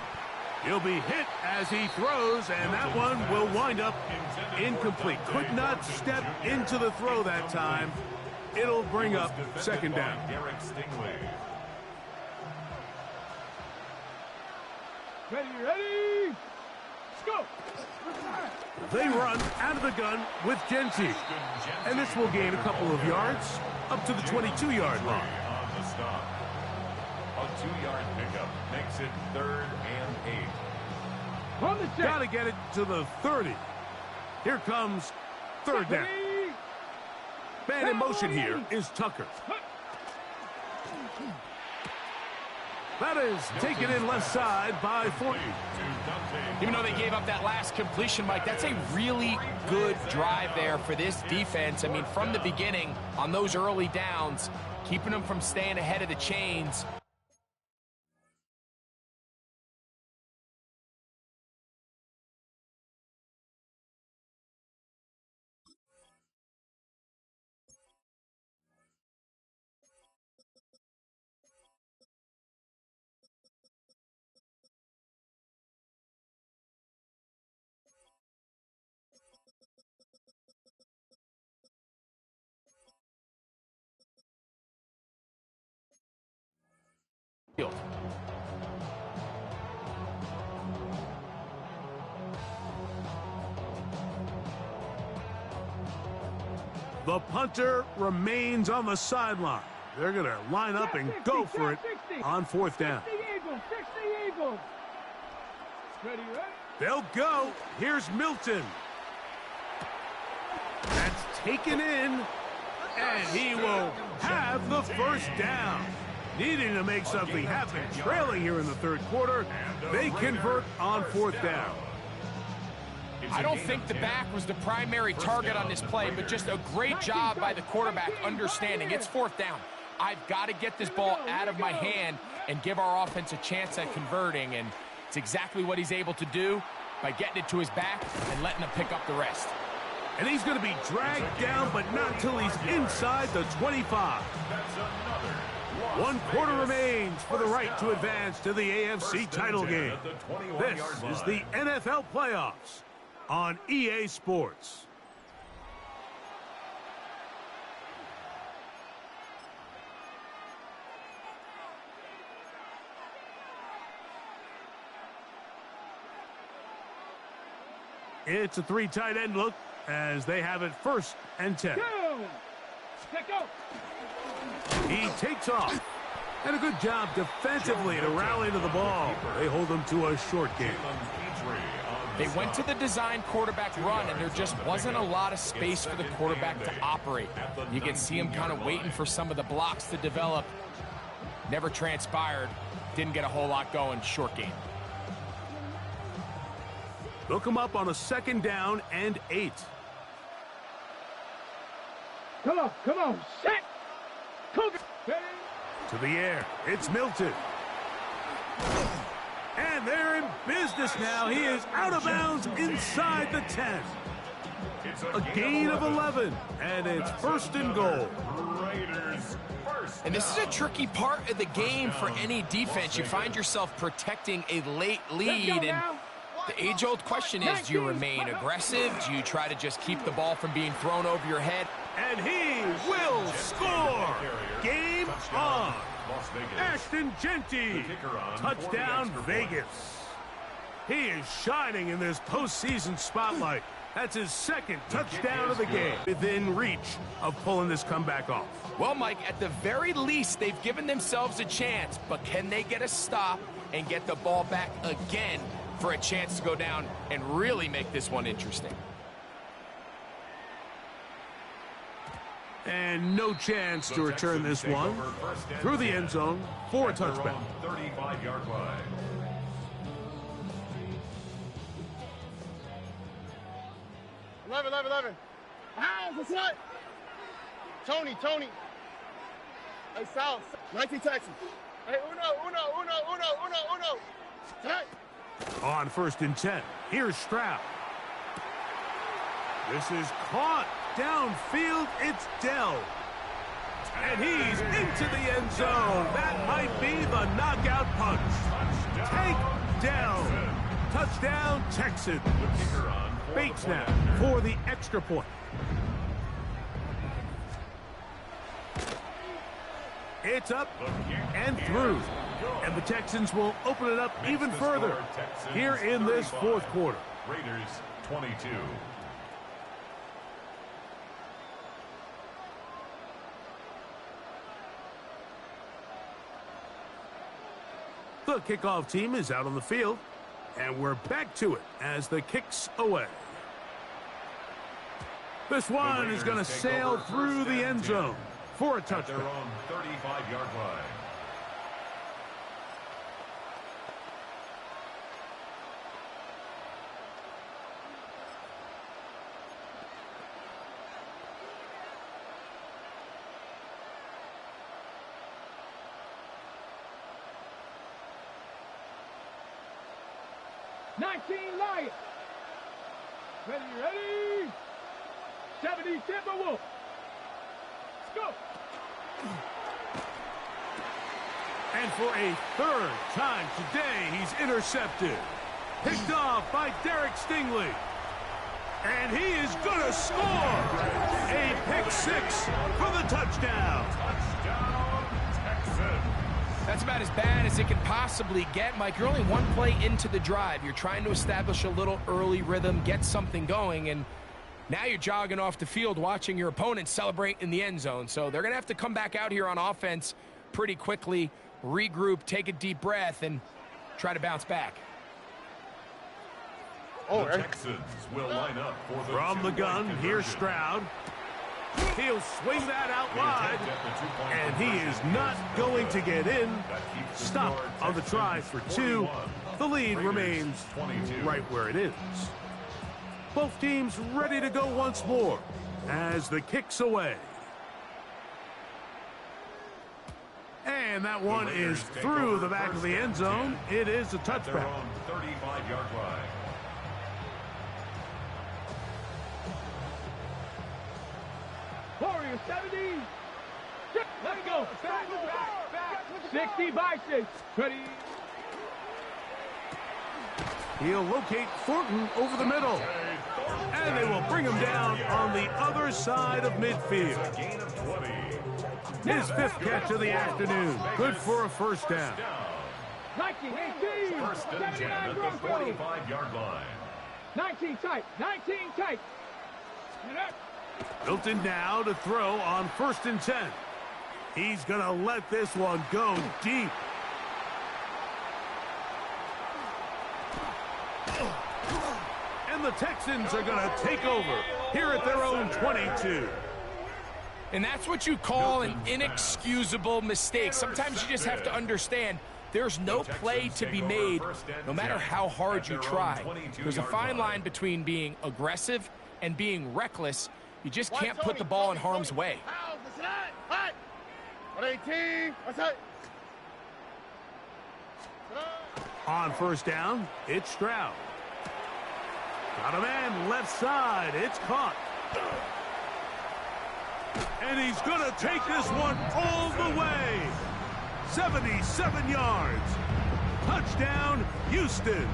He'll be hit as he throws, and that one will wind up incomplete. Could not step into the throw that time. It'll bring up 2nd down. Ready? Go! They run out of the gun with Genty. And this will gain a couple of yards up to the 22-yard line. On the stop. A 2-yard pickup makes it 3rd and 8. On the check. Got to get it to the 30. Here comes 3rd down. Man in motion here is Tucker. That is taken in left side by 40. Even though they gave up that last completion, Mike, that's a really good drive there for this defense. I mean, from the beginning, on those early downs, keeping them from staying ahead of the chains. The punter remains on the sideline. They're going to line up and go for it on 4th down. 60 Eagles. Ready, right? They'll go. Here's Milton. That's taken in, and he will have the 1st down. Needing to make something happen, trailing here in the 3rd quarter. They convert on 4th down. I don't think the back was the primary target on this play, but just a great job by the quarterback understanding it's 4th down. I've got to get this ball out of my hand and give our offense a chance at converting, and it's exactly what he's able to do by getting it to his back and letting him pick up the rest. And he's going to be dragged down, but not until he's inside the 25. 1 quarter remains for the right to advance to the AFC title game. This is the NFL playoffs on EA Sports. It's a 3 tight end look as they have it 1st and 10. He takes off. And a good job defensively to rally to the ball. They hold him to a short game. They went to the design quarterback run, and there just wasn't a lot of space for the quarterback to operate. You can see him kind of waiting for some of the blocks to develop. Never transpired. Didn't get a whole lot going. Short game. They'll come up on a 2nd down and 8. Come on, set. Cougar. To the air, it's Milton. And they're in business now. He is out of bounds inside the 10. A gain of 11, and it's 1st and goal. And this is a tricky part of the game for any defense. You find yourself protecting a late lead, and the age-old question is, do you remain aggressive? Do you try to just keep the ball from being thrown over your head? And he will score! Game on! Ashton Genty! Touchdown, Vegas! He is shining in this postseason spotlight. That's his 2nd touchdown of the game. Within reach of pulling this comeback off. Well, Mike, at the very least, they've given themselves a chance, but can they get a stop and get the ball back again for a chance to go down and really make this one interesting? And no chance to return this one through the end zone for a touchback. 35-yard line. Eleven. Hands, what's what? Tony. Hey, South. 19 Texans. Hey, uno. Hey. On 1st and 10, here's Stroud. This is caught. Downfield, it's Dell. And he's into the end zone. That might be the knockout punch. Take Dell. Touchdown, Texans. Bates now for the extra point. It's up and through. And the Texans will open it up even further here in this 4th quarter. Raiders 22. The kickoff team is out on the field, and we're back to it as the kick's away. This one is going to sail through the end zone for a touchdown. Their own 35-yard line. Lions. Ready. 70 Timberwolves. Let's go. And for a third time today, he's intercepted. Picked off by Derek Stingley. And he is going to score. A pick six for the touchdown. Touchdown, Texans. That's about as bad as it can possibly get, Mike. You're only one play into the drive. You're trying to establish a little early rhythm, get something going, and now you're jogging off the field watching your opponent celebrate in the end zone. So they're going to have to come back out here on offense pretty quickly, regroup, take a deep breath, and try to bounce back. The Texans will line up for the From the gun, here's Stroud. He'll swing that out wide, and he is not going to get in. Stop on the try for two. The lead remains right where it is. Both teams ready to go once more as the kick's away. And that one is through the back of the end zone. It is a touchback. 35-yard line. Warriors 70. Let it go. Back. 60 by 6. Ready. He'll locate Thornton over the middle. And they will bring him down on the other side of midfield. Gain of 20. His fifth catch of the afternoon. Good for a first down. 19, 18. First and 10 at the 45-yard line. 19 tight. Milton now to throw on 1st and 10. He's going to let this one go deep. And the Texans are going to take over here at their own 22. And that's what you call an inexcusable mistake. Sometimes you just have to understand there's no play to be made no matter how hard you try. There's a fine line between being aggressive and being reckless. You just can't put the ball in harm's way. 118. What's that? On 1st down, it's Stroud. Got a man left side. It's caught. And he's going to take this one all the way. 77 yards. Touchdown, Houston.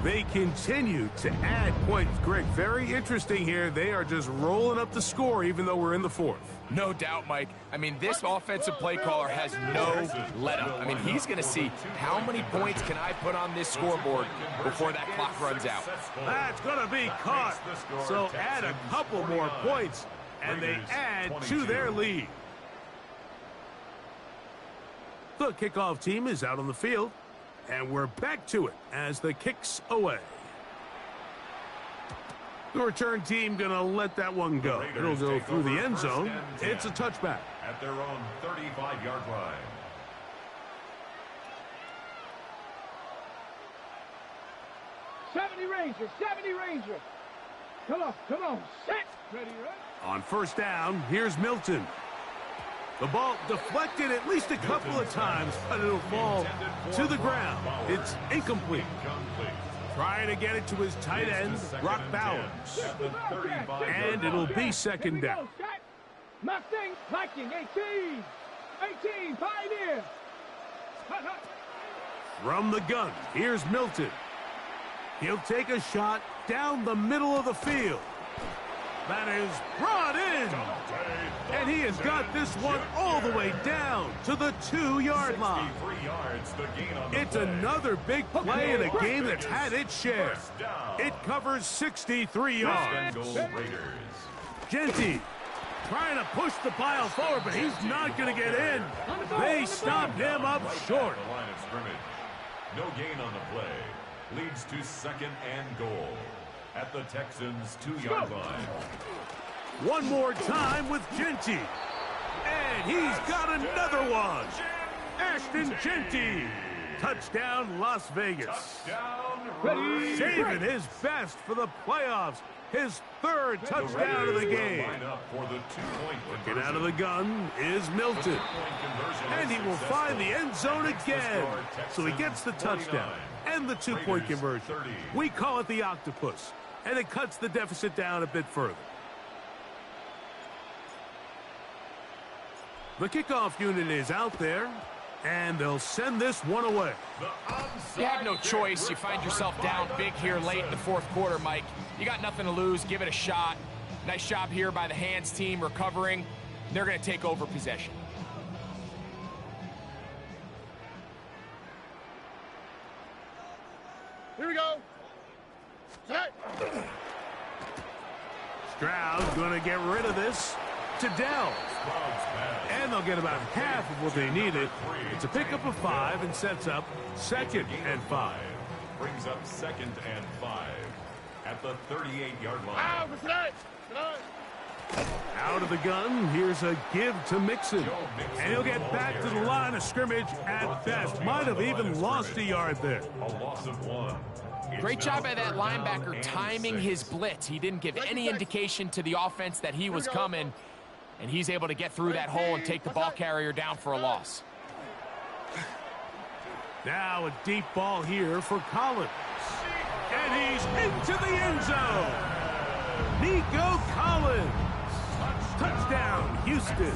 They continue to add points. Greg, very interesting here. They are just rolling up the score even though we're in the 4th. No doubt, Mike. I mean, this offensive play caller has no let-up. I mean, he's going to see how many points can I put on this scoreboard before that clock runs out. That's going to be caught. So add a couple more points, and they add to their lead. The kickoff team is out on the field, and we're back to it as the kick's away. The return team going to let that one go. It'll go through the end zone. It's a touchback. At their own 35-yard line. '70 Ranger. Come on. Set. Ready, right? On 1st down, here's Milton. The ball deflected at least a couple of times, but it'll fall to the ground. It's incomplete. Trying to get it to his tight end, Brock Bowers. And it'll be 2nd down. Mustang, Viking, 18, Pioneer. From the gun, here's Milton. He'll take a shot down the middle of the field. That is brought in. And he has got this one all the way down to the 2-yard line. It's another big play in a game that's had its share. It covers 63 yards. Genty Trying to push the pile forward, but he's not going to get in. They stopped him up short. The line of scrimmage. No gain on the play. Leads to 2nd and goal at the Texans' 2-yard line. One more time with Genty. And he's got another one. Ashton Genty. Touchdown, Las Vegas. Saving his best for the playoffs. His 3rd touchdown of the game. Looking out of the gun is Milton. And he will find the end zone again. So he gets the touchdown and the 2-point conversion. We call it the octopus. And it cuts the deficit down a bit further. The kickoff unit is out there. And they'll send this one away. You have no choice. You find yourself down big here late in the 4th quarter, Mike. You got nothing to lose. Give it a shot. Nice job here by the hands team recovering. They're going to take over possession. Here we go. Set. Stroud's going to get rid of this to Dell. And they'll get about half of what they needed. It's a pickup of 5 and sets up 2nd and 5. Brings up 2nd and 5 at the 38-yard line. Out of the gun, here's a give to Mixon. And he'll get back to the line of scrimmage at best. Might have even lost a yard there. A loss of 1. Great job by that linebacker timing his blitz. He didn't give any indication to the offense that he was coming. And he's able to get through that hole and take the ball carrier down for a loss. Now a deep ball here for Collins. And he's into the end zone. Nico Collins. Touchdown, Houston.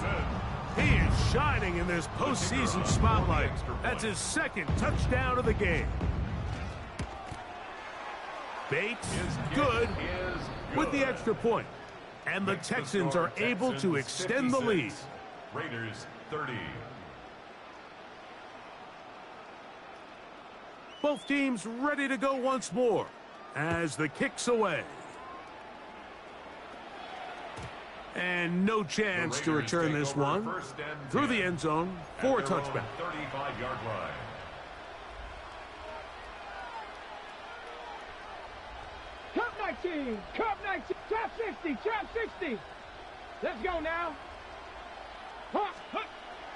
He is shining in this postseason spotlight. That's his 2nd touchdown of the game. Bates is good with the extra point. And the Texans are able to extend the lead. Raiders 30. Both teams ready to go once more as the kick's away. And no chance to return this one through the end zone for a touchback. 35-yard line. Cup 19, Cup 19, trap 60, trap 60. Let's go now.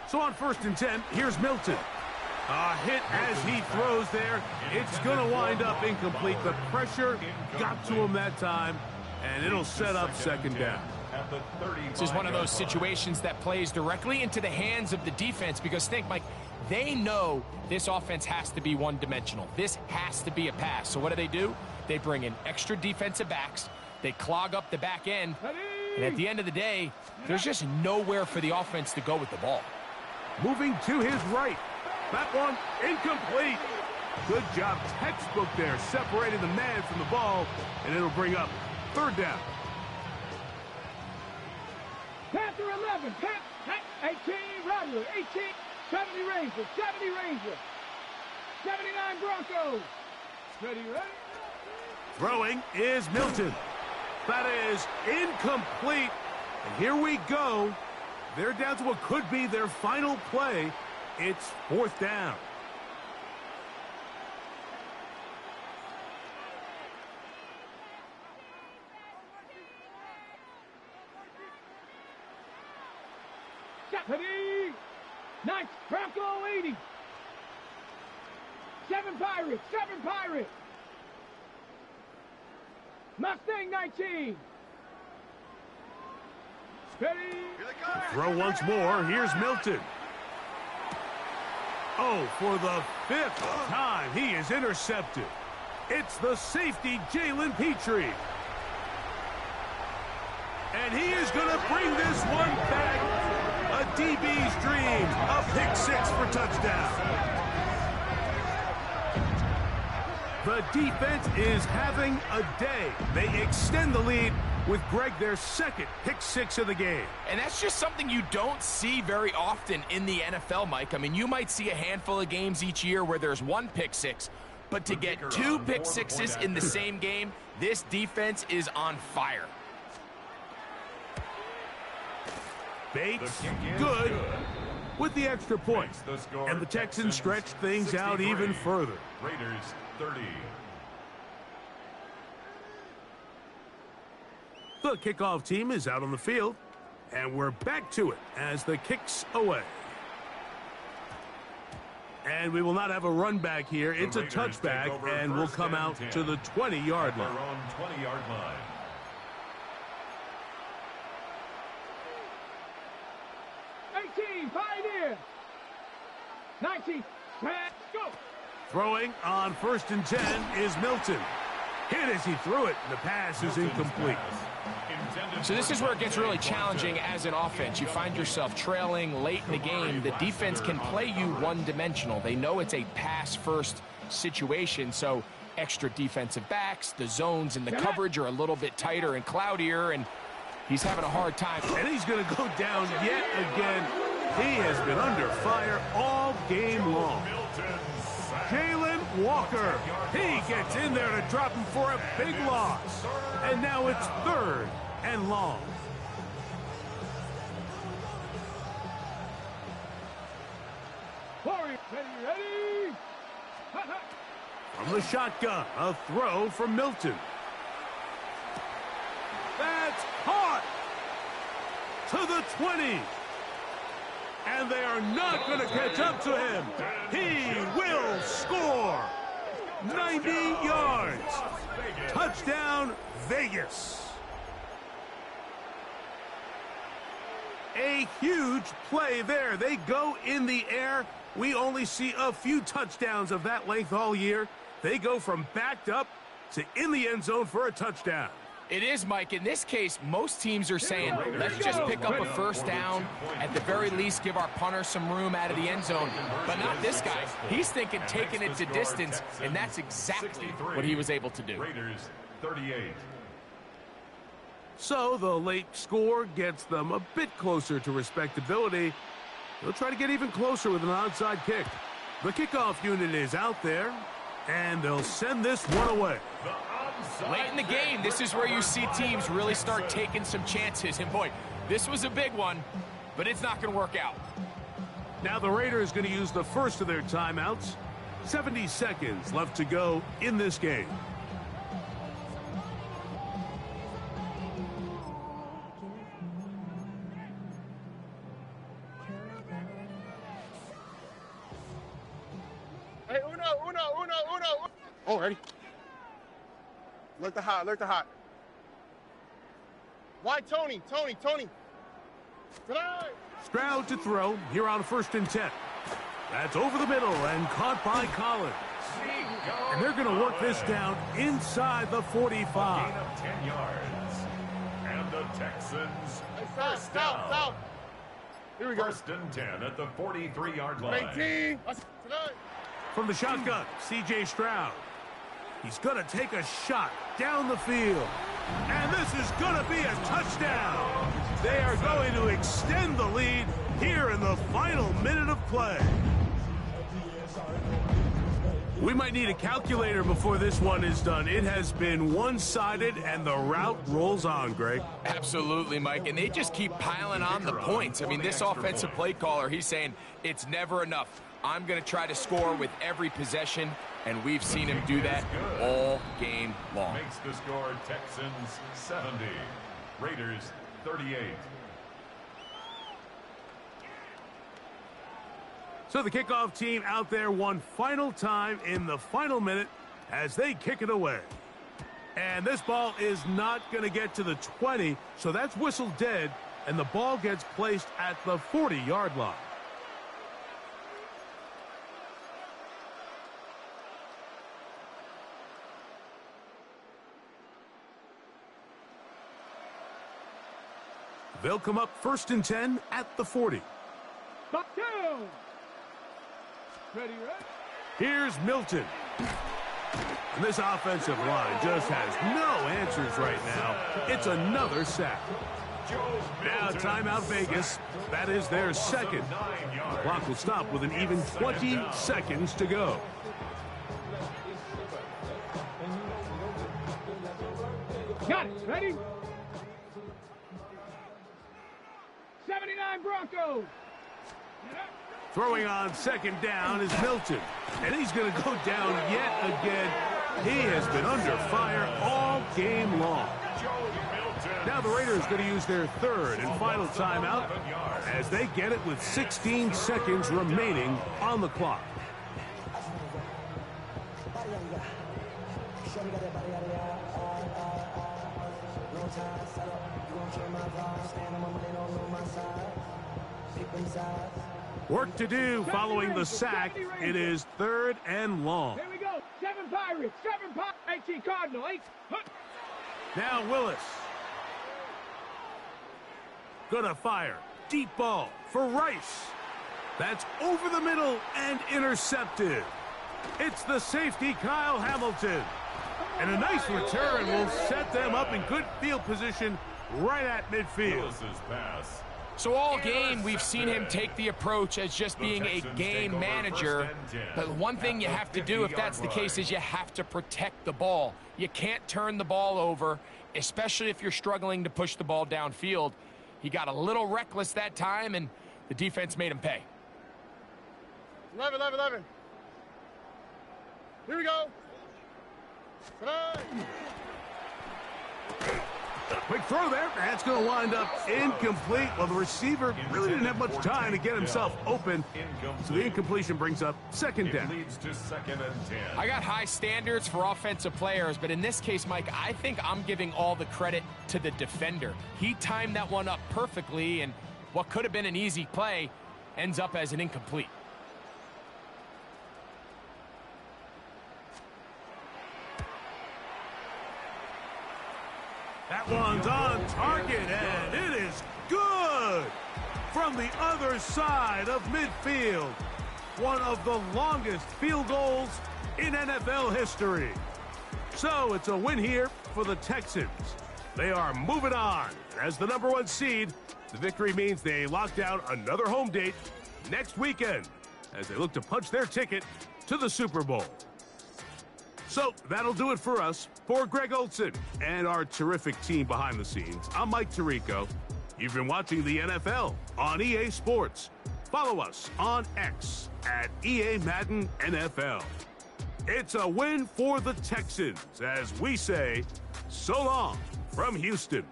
So on 1st and 10, here's Milton. A hit as he throws there. It's going to wind up incomplete. The pressure got to him that time, and it'll set up 2nd down. This is one of those situations that plays directly into the hands of the defense because think, Mike, they know this offense has to be one-dimensional. This has to be a pass. So what do? They bring in extra defensive backs. They clog up the back end. And at the end of the day, there's just nowhere for the offense to go with the ball. Moving to his right. That one incomplete. Good job, textbook there, separating the man from the ball, and it'll bring up 3rd down. Panther 11, 18 Rattler, 18, 70 Ranger, 70 Ranger, 79 Broncos. Ready? Throwing is Milton. That is incomplete. And here we go. They're down to what could be their final play. It's 4th down. Ready? 9, Bronco 80. 7 Pirates, 7 Pirates. Mustang 19. Ready? Throw once more. Here's Milton. Oh, for the 5th time, he is intercepted. It's the safety, Jalen Petrie. And he is going to bring this one back. A DB's dream. A pick 6 for touchdown. The defense is having a day. They extend the lead with Greg, their 2nd pick 6 of the game. And that's just something you don't see very often in the NFL, Mike. I mean, you might see a handful of games each year where there's 1 pick 6, but to get 2 pick 6s in the same game, this defense is on fire. Bates, good, with the extra point. And the Texans stretch things out even further. Raiders 30. The kickoff team is out on the field, and we're back to it as the kick's away. And we will not have a run back here. It's a touchback, and we'll come out to the 20-yard line. Their own 20-yard line. Pioneer. 19, let's go. Throwing on 1st and 10 is Milton. Hit as he threw it. The pass is incomplete. So this is where it gets really challenging as an offense. You find yourself trailing late in the game. The defense can play you one-dimensional. They know it's a pass-first situation, so extra defensive backs, the zones and the coverage are a little bit tighter and cloudier, and he's having a hard time. And he's going to go down yet again. He has been under fire all game long. Jalen Walker. He gets in there to drop him for a big loss. And now it's 3rd and long. Ready? From the shotgun, a throw from Milton. That's caught to the 20. And they are not going to catch up to him. He will score. 90 yards. Touchdown, Vegas. A huge play there. They go in the air. We only see a few touchdowns of that length all year. They go from backed up to in the end zone for a touchdown. It is, Mike. In this case, most teams are saying, let's just pick up a first down. At the very least, give our punter some room out of the end zone. But not this guy. He's thinking taking it to distance, and that's exactly what he was able to do. Raiders 38. So the late score gets them a bit closer to respectability. They'll try to get even closer with an onside kick. The kickoff unit is out there, and they'll send this one away. Late in the game, this is where you see teams really start taking some chances. And boy, this was a big one, but it's not going to work out. Now the Raiders going to use the first of their timeouts. 70 seconds left to go in this game. Hey, uno. Oh, ready? Alert the hot. Why, Tony? Good eye. Stroud to throw here on 1st and 10. That's over the middle and caught by Collins. And they're going to work this down inside the 45. Gain of 10 yards. And the Texans first Stop. down. Here we go. 1st and 10 at the 43-yard line. 18. From the shotgun, C.J. Stroud. He's going to take a shot down the field. And this is going to be a touchdown. They are going to extend the lead here in the final minute of play. We might need a calculator before this one is done. It has been one-sided, and the route rolls on, Greg. Absolutely, Mike, and they just keep piling on the points. I mean, this offensive play caller, he's saying it's never enough. I'm going to try to score with every possession, and we've seen him do that all game long. Makes the score Texans 70, Raiders 38. So the kickoff team out there one final time in the final minute as they kick it away. And this ball is not going to get to the 20, so that's whistled dead, and the ball gets placed at the 40-yard line. They'll come up 1st and 10 at the 40. Back down. Ready. Here's Milton. And this offensive line just has no answers right now. It's another sack. Now timeout Vegas. That is their second. The clock will stop with an even 20 seconds to go. Got it. Ready? 79 Broncos. Throwing on second down is Milton. And he's going to go down yet again. He has been under fire all game long. Now the Raiders going to use their third and final timeout as they get it with 16 seconds remaining on the clock. Work to do following the sack. It is third and long. Here we go. 7 Pirates. 7 Pirates. 18 Cardinal. 8. Now Willis. Gonna fire. Deep ball for Rice. That's over the middle and intercepted. It's the safety, Kyle Hamilton. And a nice return will set them up in good field position right at midfield. So all game, we've seen him take the approach as just being a game manager. But one thing you have to do, if that's the case, is you have to protect the ball. You can't turn the ball over, especially if you're struggling to push the ball downfield. He got a little reckless that time, and the defense made him pay. 11, 11, 11. Here we go. Quick throw there. That's going to wind up incomplete. Well, the receiver really didn't have much time to get himself open. So the incompletion brings up second down. I got high standards for offensive players, but in this case, Mike, I think I'm giving all the credit to the defender. He timed that one up perfectly, and what could have been an easy play ends up as an incomplete. That one's on target, and it is good from the other side of midfield. One of the longest field goals in NFL history. So it's a win here for the Texans. They are moving on. As the #1 seed, the victory means they lock down another home date next weekend as they look to punch their ticket to the Super Bowl. So that'll do it for us. For Greg Olson and our terrific team behind the scenes, I'm Mike Tirico. You've been watching the NFL on EA Sports. Follow us on X at EA Madden NFL. It's a win for the Texans as we say so long from Houston.